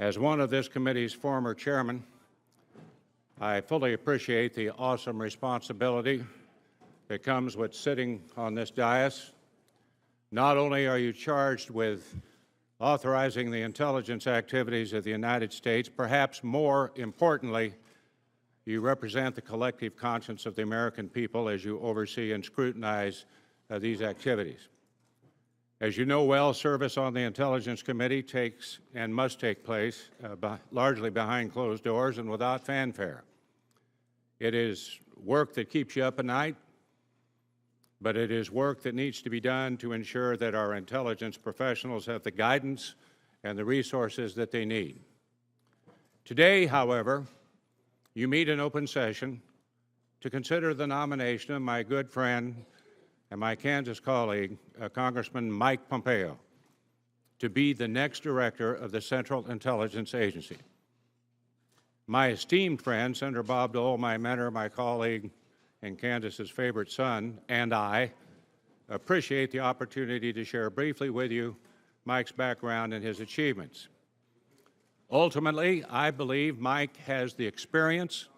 As one of this committee's former chairman, I fully appreciate the awesome responsibility that comes with sitting on this dais. Not only are you charged with authorizing the intelligence activities of the United States, perhaps more importantly, you represent the collective conscience of the American people as you oversee and scrutinize these activities. As you know well, service on the Intelligence Committee takes and must take place largely behind closed doors and without fanfare. It is work that keeps you up at night, but it is work that needs to be done to ensure that our intelligence professionals have the guidance and the resources that they need. Today, however, you meet in open session to consider the nomination of my good friend and my Kansas colleague, Congressman Mike Pompeo, to be the next director of the Central Intelligence Agency. My esteemed friend, Senator Bob Dole, my mentor, my colleague, and Kansas's favorite son, and I appreciate the opportunity to share briefly with you Mike's background and his achievements. Ultimately, I believe Mike has the experience,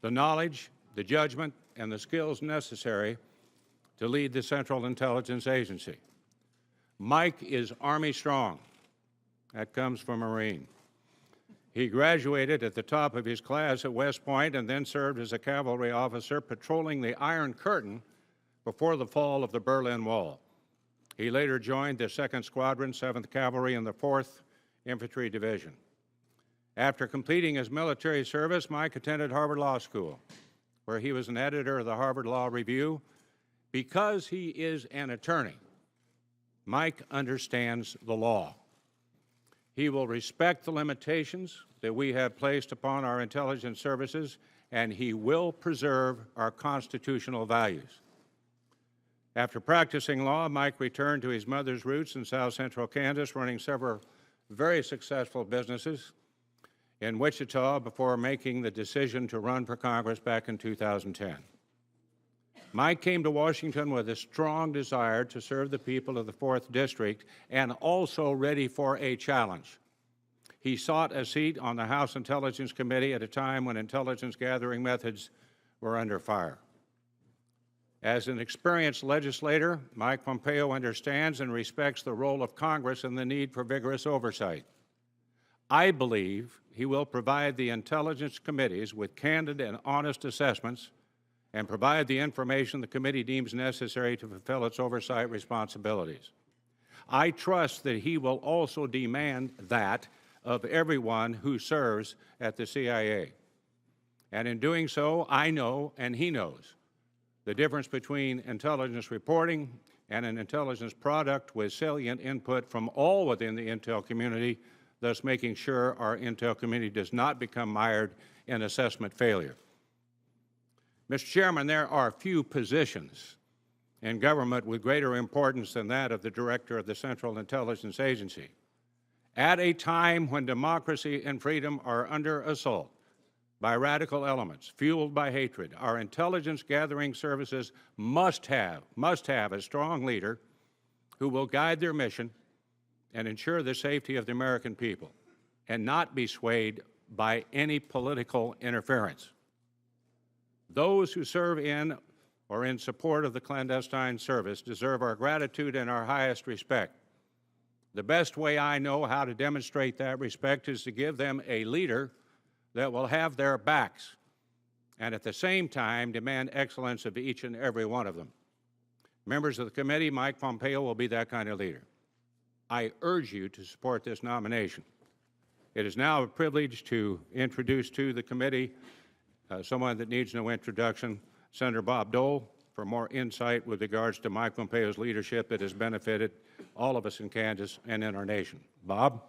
the knowledge, the judgment, and the skills necessary to lead the Central Intelligence Agency. Mike is Army strong. That comes from a Marine. He graduated at the top of his class at West Point and then served as a cavalry officer patrolling the Iron Curtain before the fall of the Berlin Wall. He later joined the 2nd Squadron, 7th Cavalry, and the 4th Infantry Division. After completing his military service, Mike attended Harvard Law School, where he was an editor of the Harvard Law Review. Because he is an attorney, Mike understands the law. He will respect the limitations that we have placed upon our intelligence services, and he will preserve our constitutional values. After practicing law, Mike returned to his mother's roots in South Central Kansas, running several very successful businesses in Wichita before making the decision to run for Congress back in 2010. Mike came to Washington with a strong desire to serve the people of the 4th District and also ready for a challenge. He sought a seat on the House Intelligence Committee at a time when intelligence gathering methods were under fire. As an experienced legislator, Mike Pompeo understands and respects the role of Congress and the need for vigorous oversight. I believe he will provide the intelligence committees with candid and honest assessments and provide the information the committee deems necessary to fulfill its oversight responsibilities. I trust that he will also demand that of everyone who serves at the CIA. And in doing so, I know, and he knows, the difference between intelligence reporting and an intelligence product with salient input from all within the intel community, thus making sure our intel community does not become mired in assessment failure. Mr. Chairman, there are few positions in government with greater importance than that of the Director of the Central Intelligence Agency. At a time when democracy and freedom are under assault by radical elements fueled by hatred, our intelligence gathering services must have a strong leader who will guide their mission and ensure the safety of the American people and not be swayed by any political interference. Those who serve in or in support of the clandestine service deserve our gratitude and our highest respect. The best way I know how to demonstrate that respect is to give them a leader that will have their backs and at the same time demand excellence of each and every one of them. Members of the committee, Mike Pompeo will be that kind of leader. I urge you to support this nomination. It is now a privilege to introduce to the committee someone that needs no introduction, Senator Bob Dole, for more insight with regards to Mike Pompeo's leadership that has benefited all of us in Kansas and in our nation. Bob?